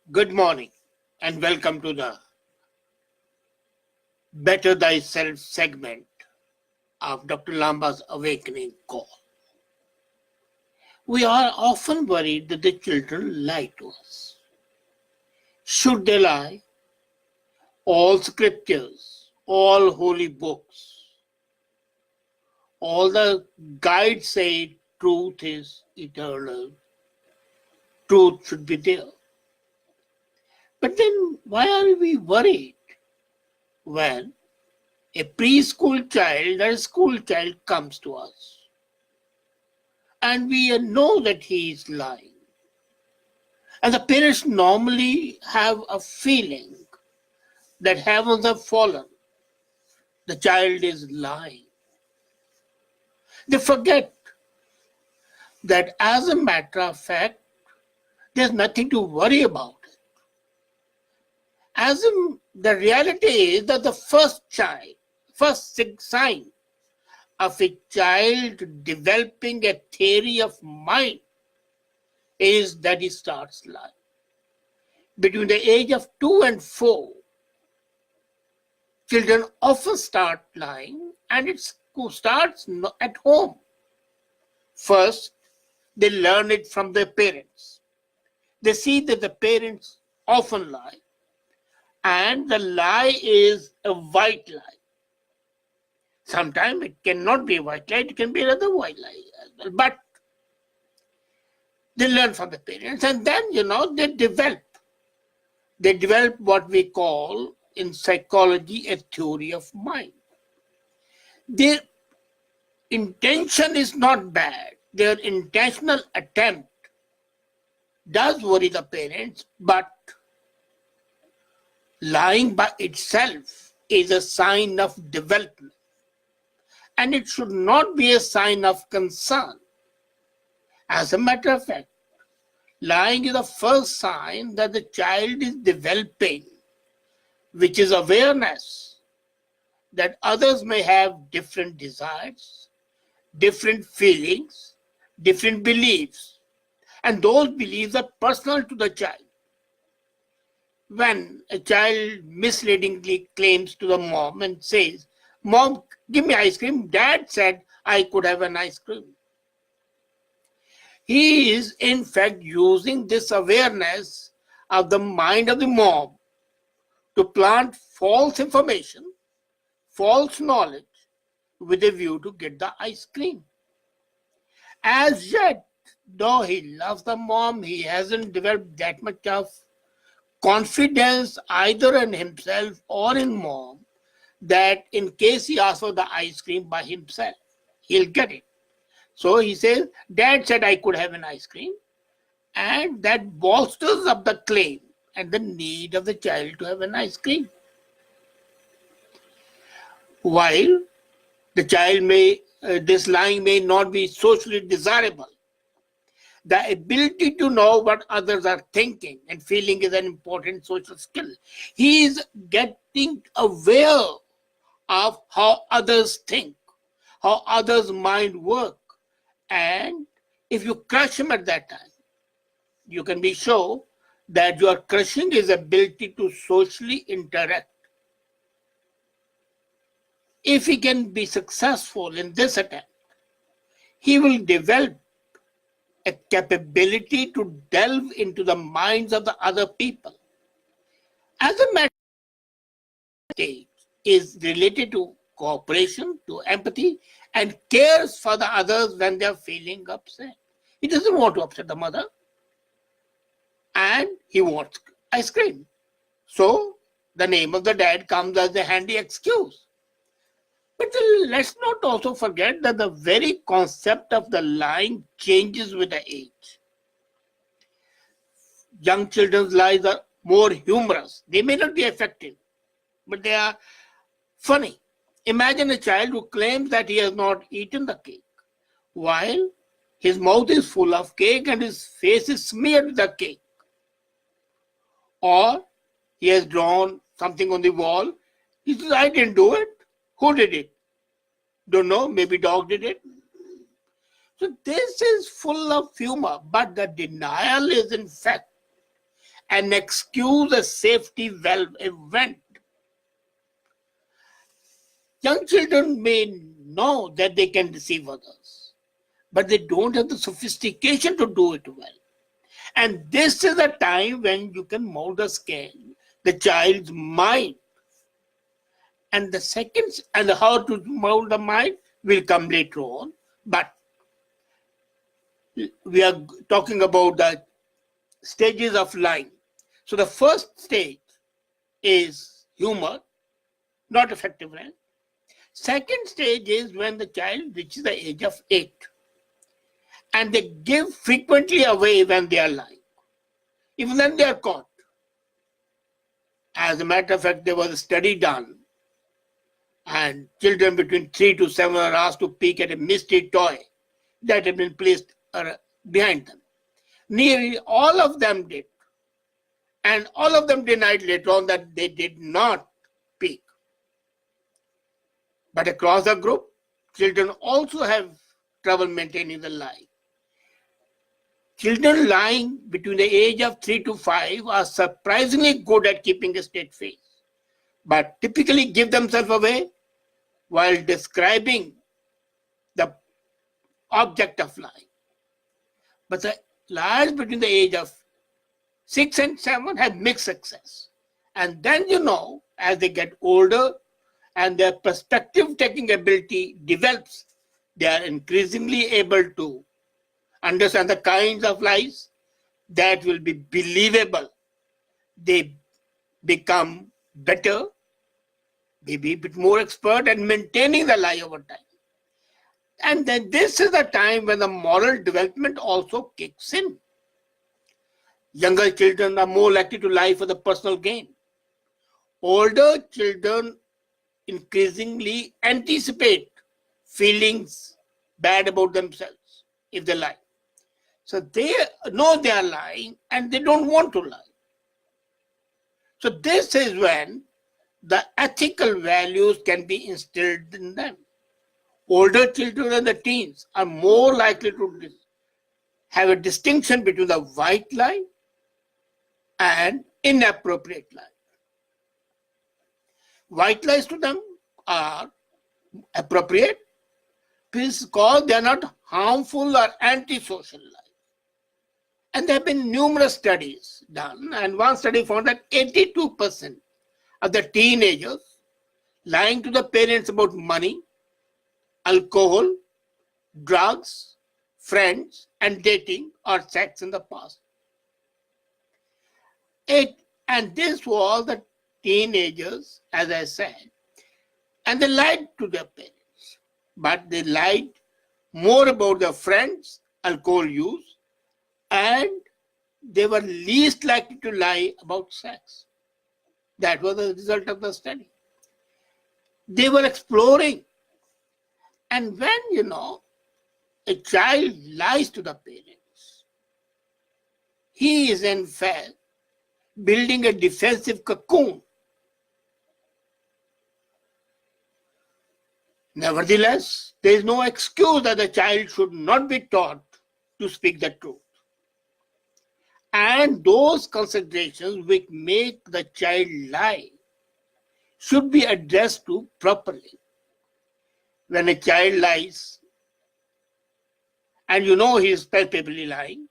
Good morning and welcome to the Better Thyself segment of Dr. Lamba's Awakening Call. We are often worried that the children lie to us. Should they lie? All scriptures, all holy books, all the guides say truth is eternal. Truth should be there. But then why are we worried when a preschool child or a school child comes to us and we know that he is lying? And the parents normally have a feeling that heavens have fallen. The child is lying. They forget that as a matter of fact, there's nothing to worry about. The reality is that the first sign of a child developing a theory of mind is that he starts lying. Between the age of 2 and 4, children often start lying, and it starts at home. First, they learn it from their parents. They see that the parents often lie, and the lie is a white lie. Sometimes it cannot be a white lie, it can be another white lie as well. But they learn from the parents, and then, they develop. They develop what we call in psychology a theory of mind. Their intention is not bad. Their intentional attempt does worry the parents, but lying by itself is a sign of development, and it should not be a sign of concern. As a matter of fact, lying is the first sign that the child is developing, which is awareness that others may have different desires, different feelings, different beliefs, and those beliefs are personal to the child. When a child misleadingly claims to the mom and says, "Mom, give me ice cream. Dad said I could have an ice cream." He is in fact using this awareness of the mind of the mom to plant false information, false knowledge with a view to get the ice cream. As yet, though he loves the mom, he hasn't developed that much of confidence either in himself or in mom that in case he asks for the ice cream by himself, he'll get it. So he says, "Dad said I could have an ice cream," and that bolsters up the claim and the need of the child to have an ice cream. While the child this lying may not be socially desirable, the ability to know what others are thinking and feeling is an important social skill. He is getting aware of how others think, how others' mind work. And if you crush him at that time, you can be sure that you are crushing his ability to socially interact. If he can be successful in this attempt, he will develop a capability to delve into the minds of the other people. As a matter of fact, is related to cooperation, to empathy, and cares for the others when they are feeling upset. He doesn't want to upset the mother, and he wants ice cream. So the name of the dad comes as a handy excuse. But let's not also forget that the very concept of the lying changes with the age. Young children's lies are more humorous. They may not be effective, but they are funny. Imagine a child who claims that he has not eaten the cake, while his mouth is full of cake and his face is smeared with the cake. Or he has drawn something on the wall. He says, "I didn't do it." Who did it? Don't know, maybe dog did it. So this is full of humor, but the denial is in fact and excuse a safety valve event. Young children may know that they can deceive others, but they don't have the sophistication to do it well. And this is the time when you can mold the child's mind. And the second, and how to mold the mind will come later on. But we are talking about the stages of lying. So the first stage is humor, not effectiveness. Second stage is when the child reaches the age of 8. And they give frequently away when they are lying. Even then they are caught. As a matter of fact, there was a study done, and children between 3 to 7 are asked to peek at a mystery toy that had been placed behind them. Nearly all of them did. And all of them denied later on that they did not peek. But across the group, children also have trouble maintaining the lie. Children lying between the age of 3 to 5 are surprisingly good at keeping a straight face, but typically give themselves away while describing the object of lying. But the liars between the age of 6 and 7 have mixed success. And then, as they get older and their perspective-taking ability develops, they are increasingly able to understand the kinds of lies that will be believable. They become better, maybe a bit more expert at maintaining the lie over time. And then this is the time when the moral development also kicks in. Younger children are more likely to lie for the personal gain. Older children increasingly anticipate feelings bad about themselves if they lie. So they know they are lying and they don't want to lie. So this is when the ethical values can be instilled in them. Older children and the teens are more likely to have a distinction between the white lie and inappropriate lie. White lies to them are appropriate because they are not harmful or antisocial lies. And there have been numerous studies done, and one study found that 82% of the teenagers lying to the parents about money, alcohol, drugs, friends, and dating or sex in the past. And this was the teenagers, as I said, and they lied to their parents, but they lied more about their friends, alcohol use, and they were least likely to lie about sex. That was the result of the study. They were exploring. And when, a child lies to the parents, he is in fact building a defensive cocoon. Nevertheless, there is no excuse that the child should not be taught to speak the truth. And those considerations which make the child lie should be addressed to properly. When a child lies, and he is palpably lying,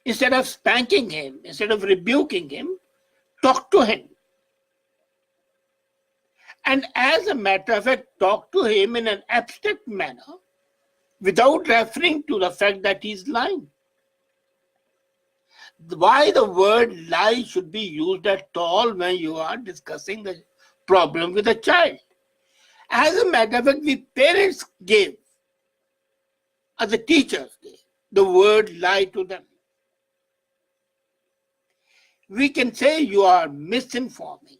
instead of spanking him, instead of rebuking him, talk to him. And as a matter of fact, talk to him in an abstract manner without referring to the fact that he is lying. Why the word lie should be used at all when you are discussing the problem with a child? As a matter of fact, we parents gave, or the teachers gave, the word lie to them. We can say you are misinforming.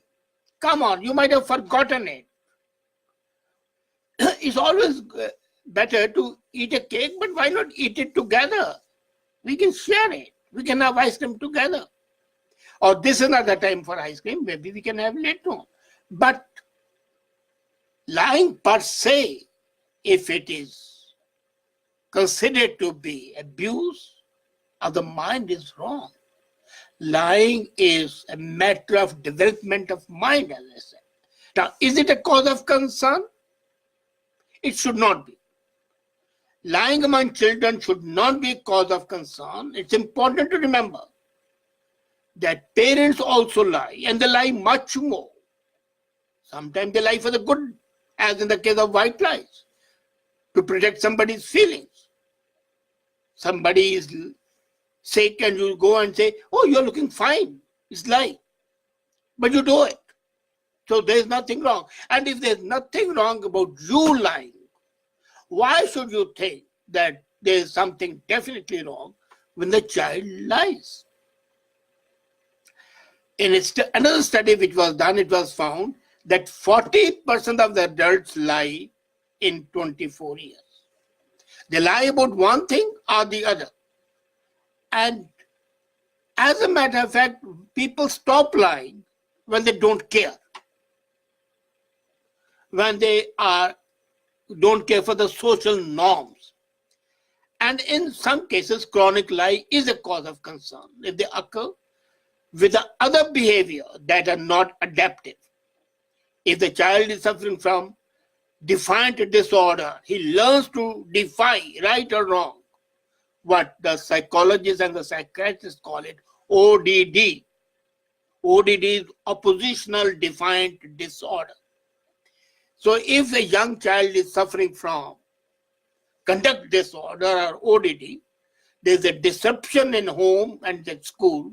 Come on, you might have forgotten it. It's always better to eat a cake, but why not eat it together? We can share it. We can have ice cream together. Or this is not the time for ice cream. Maybe we can have later on. But lying per se, if it is considered to be abuse of the mind, is wrong. Lying is a matter of development of mind, as I said. Now, is it a cause of concern? It should not be. Lying among children should not be a cause of concern. It's important to remember that parents also lie, and they lie much more. Sometimes they lie for the good, as in the case of white lies, to protect somebody's feelings. Somebody is sick and you go and say, oh, you're looking fine. It's lie. But you do it. So there's nothing wrong. And if there's nothing wrong about you lying, why should you think that there's something definitely wrong when the child lies? In another study which was done, it was found that 40% of the adults lie in 24 years. They lie about one thing or the other. And as a matter of fact, people stop lying when they don't care. When they don't care for the social norms. And in some cases, chronic lie is a cause of concern if they occur with the other behavior that are not adaptive. If the child is suffering from defiant disorder, he learns to defy right or wrong, what the psychologists and the psychiatrists call it, ODD. ODD is oppositional defiant disorder. So if a young child is suffering from conduct disorder or ODD, there's a disruption in home and at school,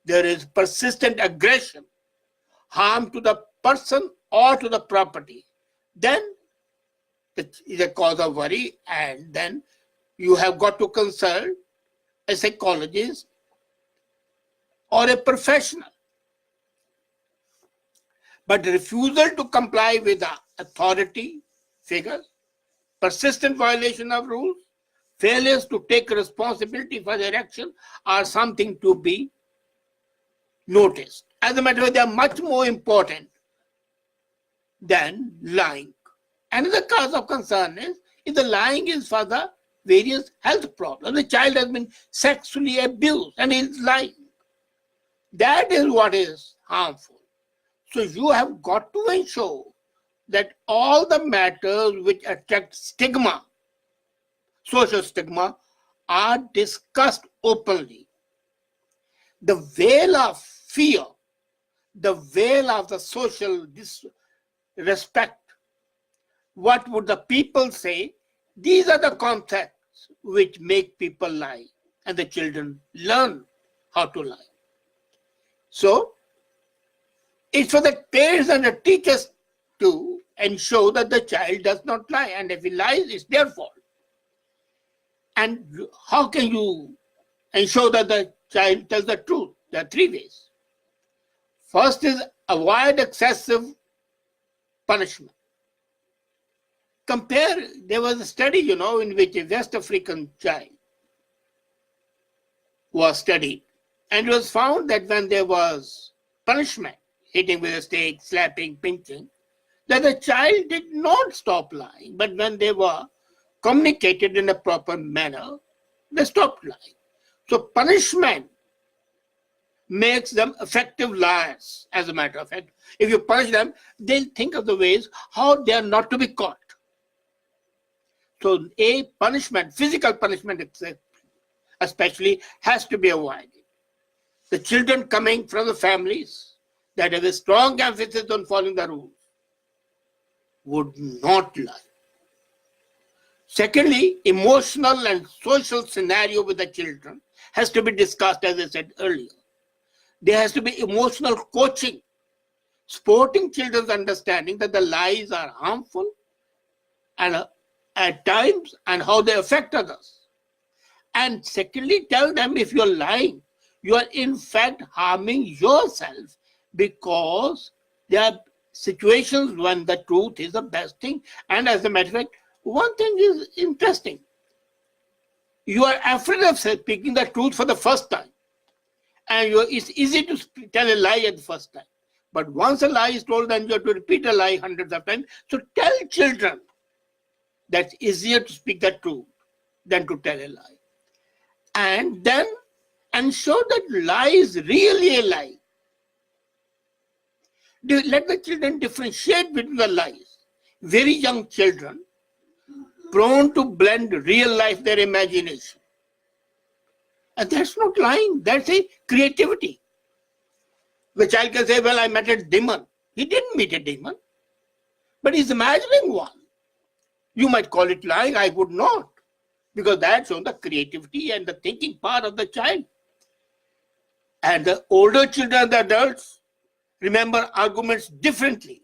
there is persistent aggression, harm to the person or to the property, then it is a cause of worry, and then you have got to consult a psychologist or a professional. But refusal to comply with the authority figures, persistent violation of rules, failures to take responsibility for their action are something to be noticed. As a matter of fact, they are much more important than lying. Another cause of concern is if the lying is for the various health problems. The child has been sexually abused and is lying. That is what is harmful. So you have got to ensure that all the matters which attract stigma, social stigma, are discussed openly. The veil of fear, the veil of the social disrespect, what would the people say? These are the concepts which make people lie, and the children learn how to lie. So, it's for the parents and the teachers to ensure that the child does not lie, and if he lies, it's their fault. And how can you ensure that the child tells the truth? There are three ways. First is avoid excessive punishment. There was a study, in which a West African child was studied, and it was found that when there was punishment, hitting with a stick, slapping, pinching, that the child did not stop lying, but when they were communicated in a proper manner, they stopped lying. So punishment makes them effective liars, as a matter of fact. If you punish them, they'll think of the ways how they are not to be caught. So punishment, physical punishment especially, has to be avoided. The children coming from the families that have a strong emphasis on following the rules would not lie. Secondly, emotional and social scenario with the children has to be discussed, as I said earlier. There has to be emotional coaching, supporting children's understanding that the lies are harmful and at times and how they affect others. And secondly, tell them if you're lying, you are in fact harming yourself, because there are situations when the truth is the best thing. And as a matter of fact, one thing is interesting. You are afraid of speaking the truth for the first time. And it's easy to tell a lie at the first time. But once a lie is told, then you have to repeat a lie hundreds of times. So tell children that it's easier to speak the truth than to tell a lie. And then ensure that lie is really a lie. Let the children differentiate between the lies. Very young children, prone to blend real life, their imagination. And that's not lying, that's a creativity. The child can say, well, I met a demon. He didn't meet a demon, but he's imagining one. You might call it lying, I would not, because that's on the creativity and the thinking part of the child. And the older children, the adults, remember arguments differently.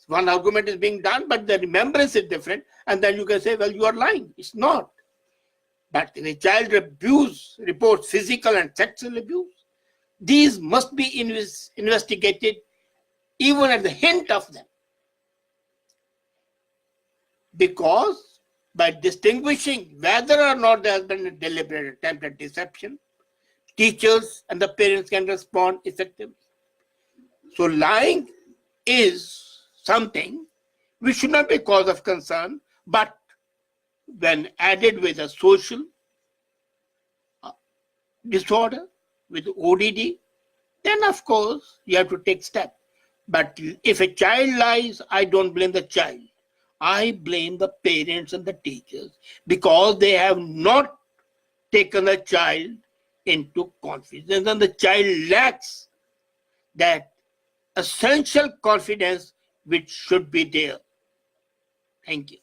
One argument is being done, but the remembrance is different. And then you can say, well, you are lying. It's not. But if a child reports physical and sexual abuse, these must be investigated even at the hint of them. Because by distinguishing whether or not there has been a deliberate attempt at deception, teachers and the parents can respond effectively. So lying is something which should not be a cause of concern, but when added with a social disorder, with ODD, then of course you have to take steps. But if a child lies, I don't blame the child. I blame the parents and the teachers because they have not taken the child into confidence, and the child lacks that essential confidence which should be there. Thank you.